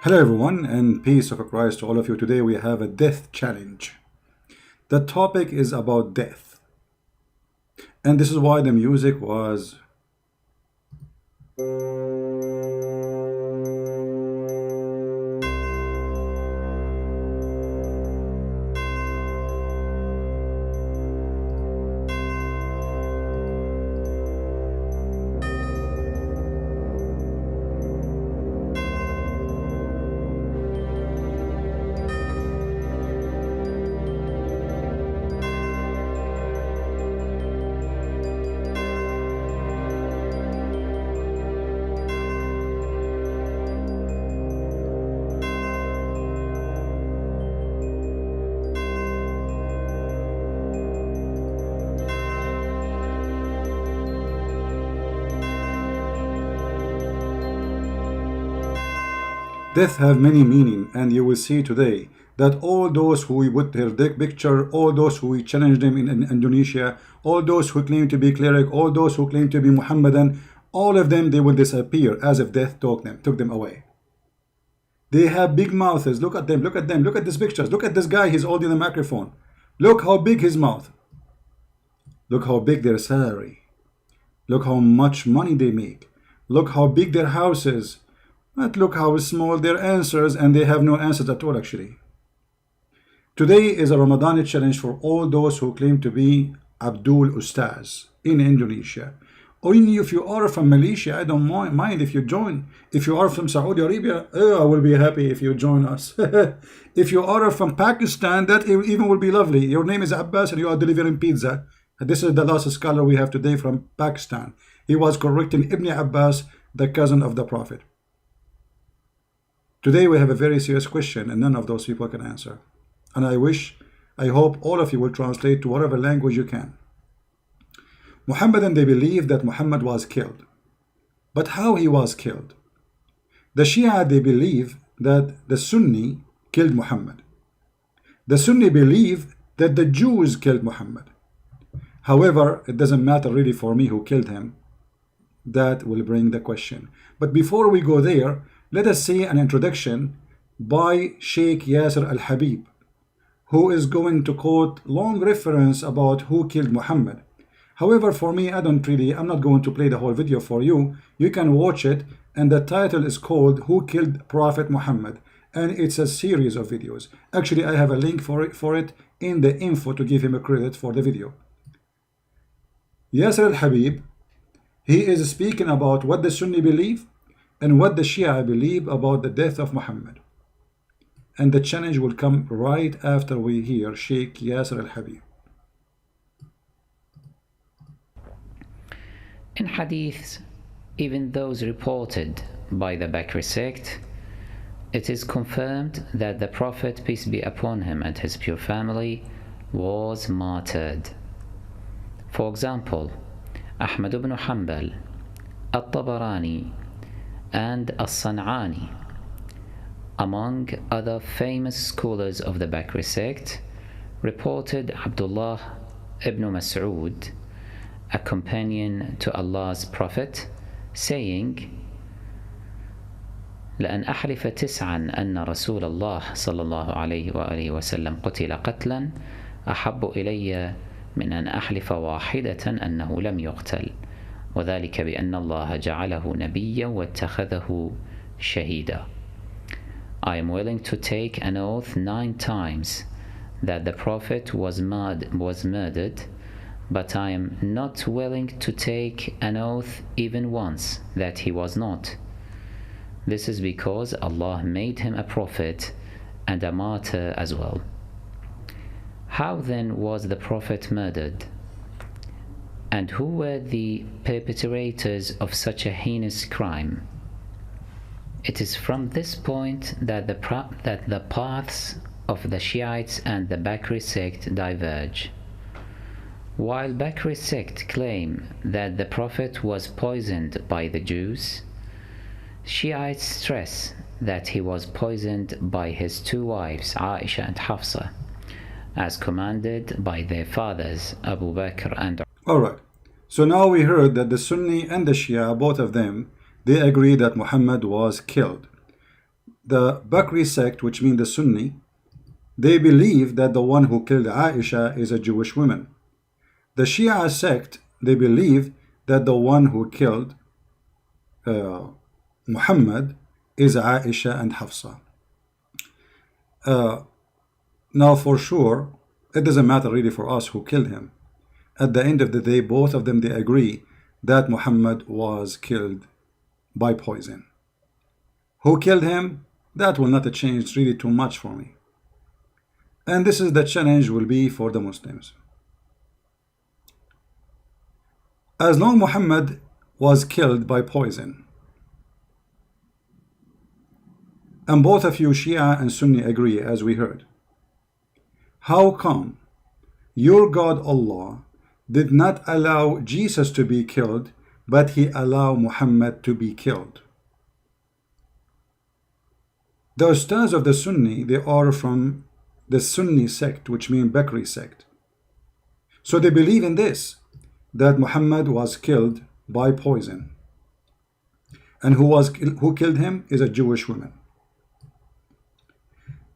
Hello everyone, and peace of Christ to all of you. Today we have a death challenge. The topic is about death, and this is why the music was death have many meaning, and you will see today that all those who we put their dick picture, all those who we challenge them in Indonesia, all those who claim to be cleric, all those who claim to be Muhammadan, all of them, they will disappear as if death took them away. They have big mouths. Look at them, look at them, look at these pictures. Look at this guy, he's holding the microphone. Look how big his mouth. Look how big their salary. Look how much money they make. Look how big their house is. But look how small their answers, and they have no answers at all actually. Today is a Ramadan challenge for all those who claim to be Abdul Ustaz in Indonesia. Only if you are from Malaysia, I don't mind if you join. If you are from Saudi Arabia, I will be happy if you join us. If you are from Pakistan, that even will be lovely. Your name is Abbas and you are delivering pizza. This is the last scholar we have today from Pakistan. He was correcting Ibn Abbas, the cousin of the Prophet. Today we have a very serious question and none of those people can answer. And I hope all of you will translate to whatever language you can. Muhammadan, they believe that Muhammad was killed. But how he was killed? The Shia, they believe that the Sunni killed Muhammad. The Sunni believe that the Jews killed Muhammad. However, it doesn't matter really for me who killed him. That will bring the question. But before we go there, let us see an introduction by Sheikh Yasser al-Habib, who is going to quote long reference about who killed Muhammad. However, for me, I'm not going to play the whole video for you. You can watch it, and the title is called Who Killed Prophet Muhammad, and it's a series of videos. Actually, I have a link for it in the info to give him a credit for the video. Yasser al-Habib, he is speaking about what the Sunni believe and what the Shia believe about the death of Muhammad. And the challenge will come right after we hear Sheikh Yasser al-Habib. In hadiths, even those reported by the Bakri sect, it is confirmed that the Prophet, peace be upon him, and his pure family was martyred. For example, Ahmad ibn Hanbal, At-Tabarani, and As-San'ani, among other famous scholars of the Bakri sect, reported Abdullah ibn Mas'ud, a companion to Allah's Prophet, saying, لأن أحلف تسعا أن رسول الله صلى الله عليه وآله وسلم قتل قتلا أحب إلي من أن أحلف واحدة أنه لم يقتل وذلك بأن الله جعله نبيا واتخذه شهيدا. I am willing to take an oath 9 times that the Prophet was murdered, but I am not willing to take an oath even once that he was not. This is because Allah made him a prophet and a martyr as well. How then was the Prophet murdered? And who were the perpetrators of such a heinous crime? It is from this point that the paths of the Shiites and the Bakri sect diverge. While Bakri sect claim that the Prophet was poisoned by the Jews, Shiites stress that he was poisoned by his 2 wives, Aisha and Hafsa, as commanded by their fathers, Abu Bakr and Alright, so now we heard that the Sunni and the Shia, both of them, they agree that Muhammad was killed. the Bakri sect, which means the Sunni, they believe that the one who killed Aisha is a Jewish woman. The Shia sect, they believe that the one who killed Muhammad is Aisha and Hafsa. Now for sure, it doesn't matter really for us who killed him. At the end of the day, both of them, they agree that Muhammad was killed by poison. Who killed him? That will not change really too much for me. And this is the challenge will be for the Muslims. As long Muhammad was killed by poison, and both of you Shia and Sunni agree, as we heard, how come your God Allah did not allow Jesus to be killed, but he allowed Muhammad to be killed? The Ustads of the Sunni, they are from the Sunni sect, which means Bakri sect. So they believe in this, that Muhammad was killed by poison. And who killed him is a Jewish woman.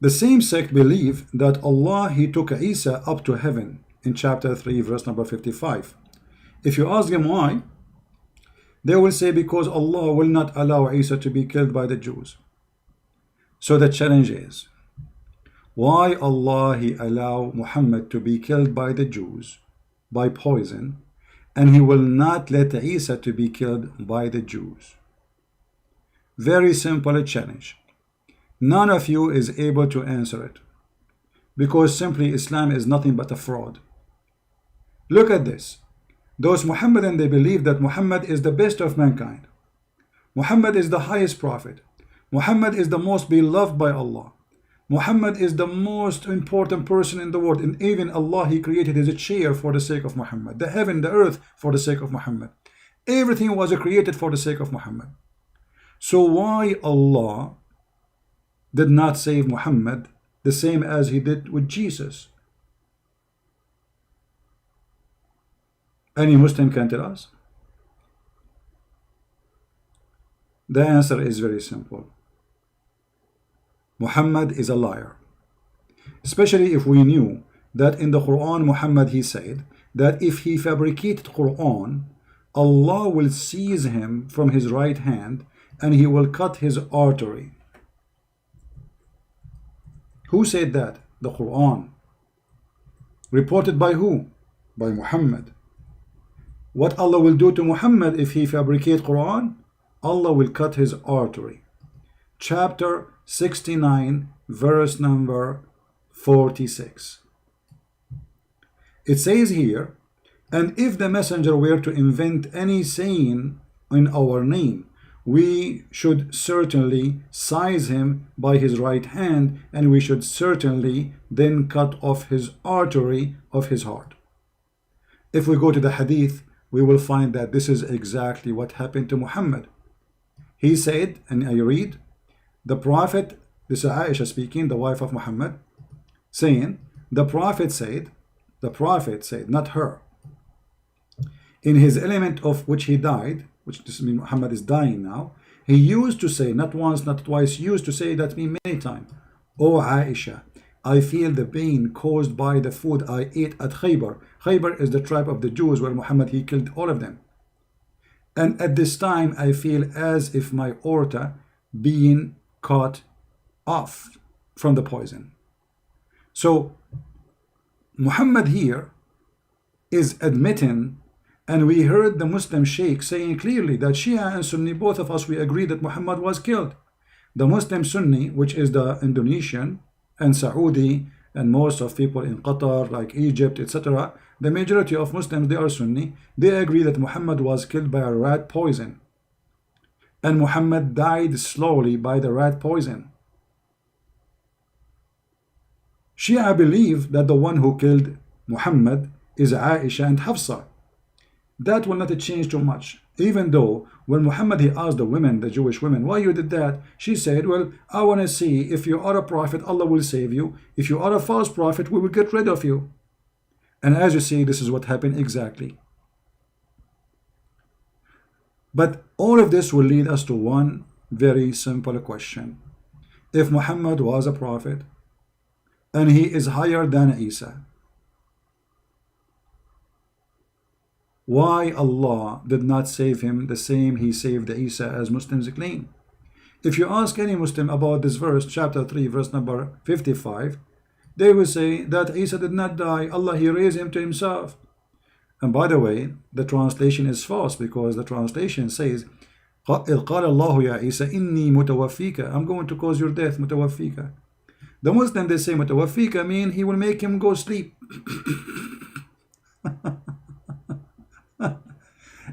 The same sect believe that Allah, he took Isa up to heaven in chapter 3, verse number 55. If you ask them why, they will say because Allah will not allow Isa to be killed by the Jews. So the challenge is, why Allah he allow Muhammad to be killed by the Jews by poison, and he will not let Isa to be killed by the Jews? Very simple challenge. None of you is able to answer it, because simply Islam is nothing but a fraud. Look at this. Those Muhammadan, they believe that Muhammad is the best of mankind. Muhammad is the highest prophet. Muhammad is the most beloved by Allah. Muhammad is the most important person in the world, and even Allah, he created his chair for the sake of Muhammad, the heaven, the earth for the sake of Muhammad. Everything was created for the sake of Muhammad. So why Allah did not save Muhammad the same as he did with Jesus? Any Muslim can tell us? The answer is very simple. Muhammad is a liar. Especially if we knew that in the Quran, Muhammad, he said that if he fabricated Quran, Allah will seize him from his right hand and he will cut his artery. Who said that? The Quran. Reported by who? By Muhammad. What Allah will do to Muhammad if he fabricates Quran? Allah will cut his artery. Chapter 69, verse number 46. It says here, and if the messenger were to invent any saying in our name, we should certainly seize him by his right hand, and we should certainly then cut off his artery of his heart. If we go to the hadith, we will find that this is exactly what happened to Muhammad. He said, and I read, the Prophet, this is Aisha speaking, the wife of Muhammad, saying, the Prophet said, not her, in his element of which he died, which this means Muhammad is dying now, he used to say, not once, not twice, used to say that me many times, O Aisha, I feel the pain caused by the food I ate at Khaybar. Khaybar is the tribe of the Jews where Muhammad, he killed all of them. And at this time, I feel as if my aorta being cut off from the poison. So Muhammad here is admitting, and we heard the Muslim Sheikh saying clearly that Shia and Sunni, both of us, we agree that Muhammad was killed. The Muslim Sunni, which is the Indonesian and Saudi and most of people in Qatar, like Egypt, etc., the majority of Muslims, they are Sunni, they agree that Muhammad was killed by a rat poison. And Muhammad died slowly by the rat poison. Shia believe that the one who killed Muhammad is Aisha and Hafsa. That will not change too much. Even though when Muhammad, he asked the women, the Jewish women, why you did that? She said, well, I want to see if you are a prophet, Allah will save you. If you are a false prophet, we will get rid of you. And as you see, this is what happened exactly. But all of this will lead us to one very simple question. if Muhammad was a prophet and he is higher than Isa, why Allah did not save him the same he saved Isa as Muslims claim? If you ask any Muslim about this verse, chapter 3, verse number 55, they will say that Isa did not die, Allah, he raised him to himself. And by the way, the translation is false, because the translation says, إِذْ قَالَ اللَّهُ يَا عِيسَى إِنِّي مُتَوَفِّيكَ, I'm going to cause your death, مُتَوَفِّيكَ. The Muslim, they say مُتَوَفِّيكَ mean he will make him go sleep.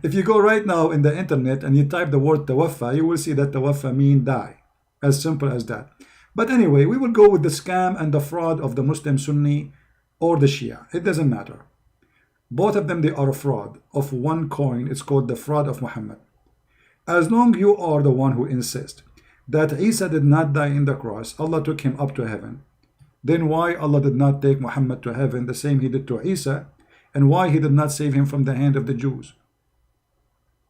If you go right now in the internet and you type the word tawaffa, you will see that tawaffa mean die. As simple as that. But anyway, we will go with the scam and the fraud of the Muslim Sunni or the Shia. It doesn't matter. Both of them, they are a fraud of one coin. It's called the fraud of Muhammad. As long you are the one who insists that Isa did not die in the cross, Allah took him up to heaven, then why Allah did not take Muhammad to heaven the same he did to Isa, and why he did not save him from the hand of the Jews?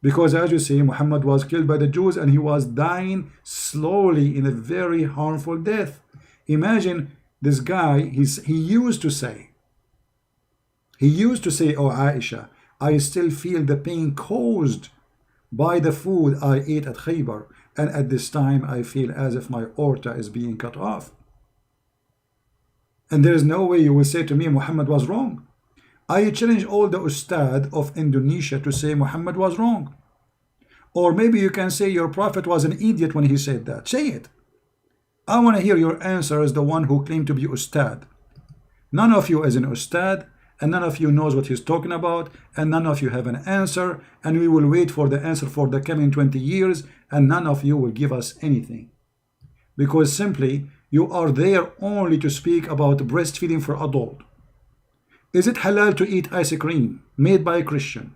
Because as you see, Muhammad was killed by the Jews and he was dying slowly in a very harmful death. Imagine this guy, he used to say, oh Aisha, I still feel the pain caused by the food I ate at Khaybar, and at this time I feel as if my aorta is being cut off. And there is no way you will say to me Muhammad was wrong. I challenge all the Ustad of Indonesia to say Muhammad was wrong. Or maybe you can say your prophet was an idiot when he said that. Say it. I want to hear your answer as the one who claimed to be Ustad. None of you is an Ustad, and none of you knows what he's talking about, and none of you have an answer, and we will wait for the answer for the coming 20 years, and none of you will give us anything. Because simply, you are there only to speak about breastfeeding for adult. Is it halal to eat ice cream made by a Christian?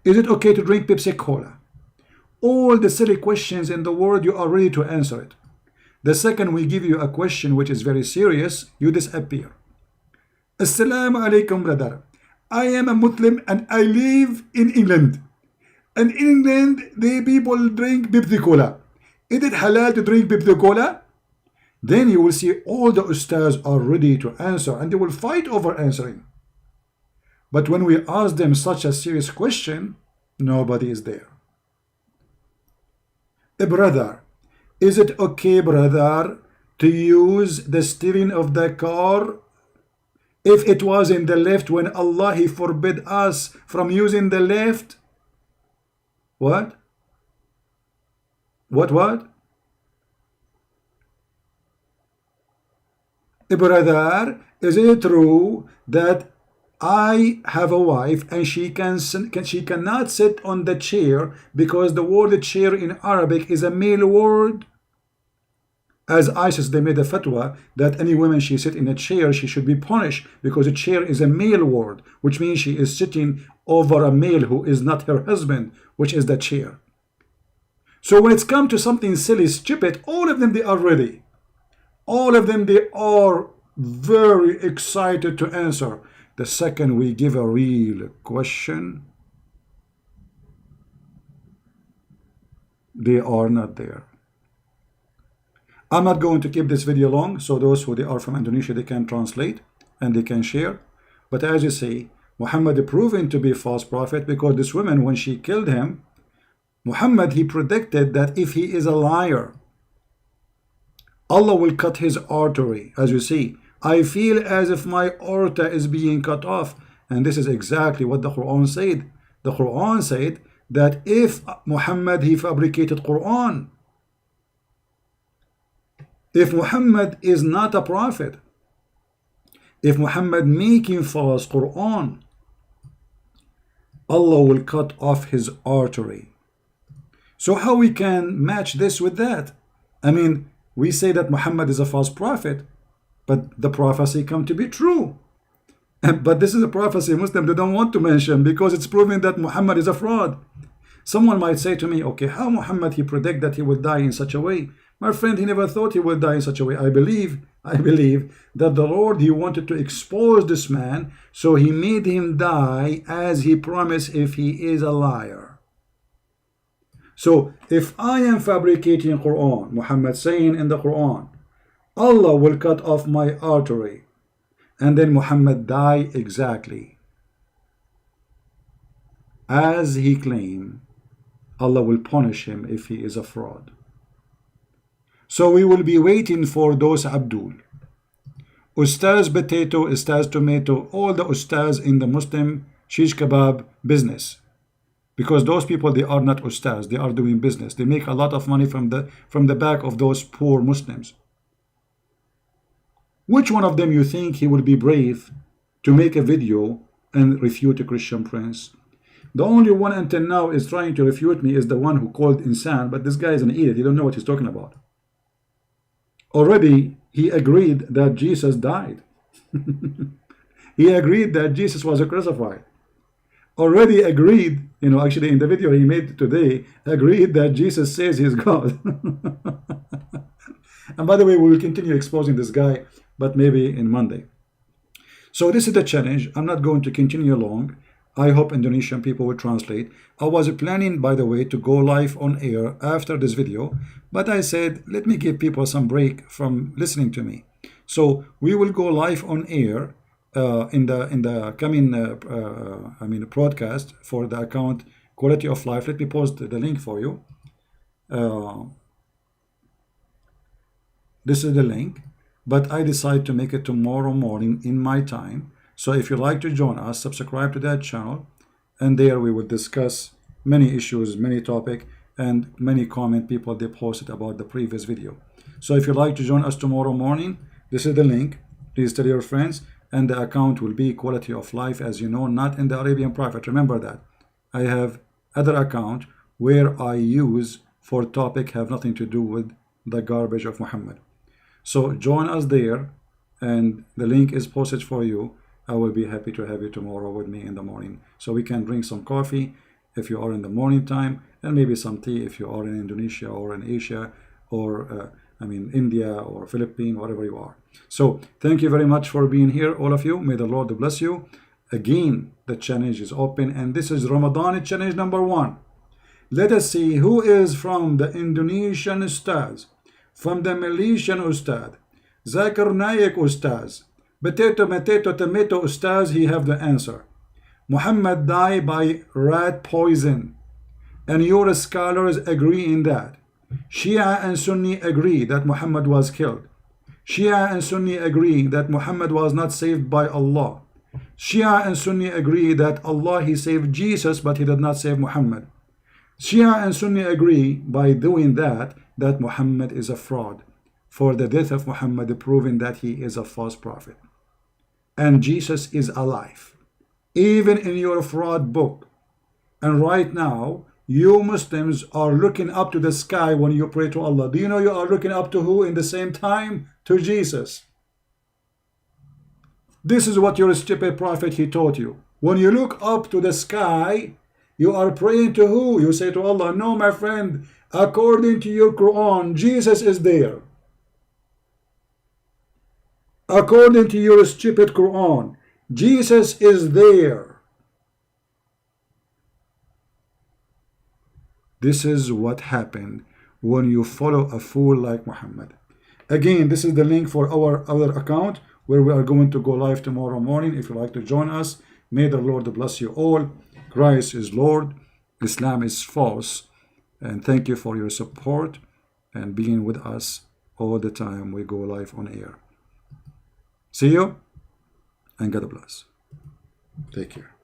Is it okay to drink Pepsi Cola? All the silly questions in the world, you are ready to answer it. The second we give you a question which is very serious, you disappear. Assalamu alaikum, brother. I am a Muslim and I live in England. And in England, the people drink Pepsi Cola. Is it halal to drink Pepsi Cola? Then you will see all the Ustads are ready to answer and they will fight over answering. But when we ask them such a serious question, nobody is there. Brother, is it okay, brother, to use the steering of the car if it was in the left when Allah He forbid us from using the left? What? What? Brother, is it true that I have a wife and she cannot sit on the chair because the word chair in Arabic is a male word? As ISIS, they made a fatwa that any woman she sit in a chair, she should be punished because a chair is a male word, which means she is sitting over a male who is not her husband, which is the chair. So when it's come to something silly, stupid, all of them, they are ready. All of them, they are very excited to answer. The second we give a real question, they are not there. I'm not going to keep this video long, so those who they are from Indonesia, they can translate and they can share. But as you see, Muhammad proven to be a false prophet because this woman, when she killed him, Muhammad, he predicted that if he is a liar, Allah will cut his artery. As you see, I feel as if my aorta is being cut off. And this is exactly what the Quran said. The Quran said that if Muhammad, he fabricated Quran, if Muhammad is not a prophet, if Muhammad making false Quran, Allah will cut off his artery. So how we can match this with that? I mean, we say that Muhammad is a false prophet, but the prophecy come to be true. But this is a prophecy Muslims they don't want to mention because it's proving that Muhammad is a fraud. Someone might say to me, okay, how Muhammad he predict that he will die in such a way? My friend, he never thought he would die in such a way. I believe that the Lord, he wanted to expose this man, so he made him die as he promised if he is a liar. So if I am fabricating Quran, Muhammad saying in the Quran, Allah will cut off my artery, and then Muhammad die exactly as he claimed, Allah will punish him if he is a fraud. So we will be waiting for those Abdul, Ustaz Potato, Ustaz Tomato, all the Ustaz in the Muslim shish kebab business. Because those people, they are not Ustaz, they are doing business. They make a lot of money from the back of those poor Muslims. Which one of them you think he will be brave to make a video and refute a Christian prince? The only one until now is trying to refute me is the one who called insan, but this guy is an idiot. He don't know what he's talking about. Already he agreed that Jesus died. He agreed that Jesus was crucified. Already agreed, actually in the video he made today, agreed that Jesus says he's God. And by the way, we will continue exposing this guy, but maybe in Monday. So this is the challenge. I'm not going to continue long. I hope Indonesian people will translate. I was planning, by the way, to go live on air after this video, but I said, let me give people some break from listening to me. So we will go live on air in the coming broadcast for the account Quality of Life. Let me post the link for you. This is the link, but I decide to make it tomorrow morning in my time. So if you'd like to join us, subscribe to that channel, and there we will discuss many issues, many topics, and many comment people they posted about the previous video. So if you'd like to join us tomorrow morning, this is the link. Please tell your friends, and the account will be Quality of Life, as you know, not in the Arabian Prophet. Remember that. I have other account where I use for topic have nothing to do with the garbage of Muhammad. So join us there, and the link is posted for you. I will be happy to have you tomorrow with me in the morning, so we can drink some coffee if you are in the morning time, and maybe some tea if you are in Indonesia or in Asia or India or Philippines, wherever you are. So thank you very much for being here, all of you. May the Lord bless you. Again, the challenge is open, and this is Ramadan challenge number 1. Let us see who is from the Indonesian Ustaz, from the Malaysian Ustad, Zakir Naik Ustaz, Potato Tomato Ustaz. He have the answer. Muhammad died by rat poison, and your scholars agree in that. Shia and Sunni agree that Muhammad was killed. Shia and Sunni agree that Muhammad was not saved by Allah. Shia and Sunni agree that Allah, he saved Jesus, but he did not save Muhammad. Shia and Sunni agree by doing that Muhammad is a fraud, for the death of Muhammad proving that he is a false prophet. And Jesus is alive, even in your fraud book. And right now, you Muslims are looking up to the sky when you pray to Allah. Do you know you are looking up to who in the same time? To Jesus. This is what your stupid prophet, he taught you. When you look up to the sky, you are praying to who? You say to Allah, no, my friend, according to your Quran, Jesus is there. According to your stupid Quran, Jesus is there. This is what happened when you follow a fool like Muhammad. Again, this is the link for our other account where we are going to go live tomorrow morning. If you'd like to join us, may the Lord bless you all. Christ is Lord, Islam is false, and thank you for your support and being with us all the time we go live on air. See you, and God bless. Take care.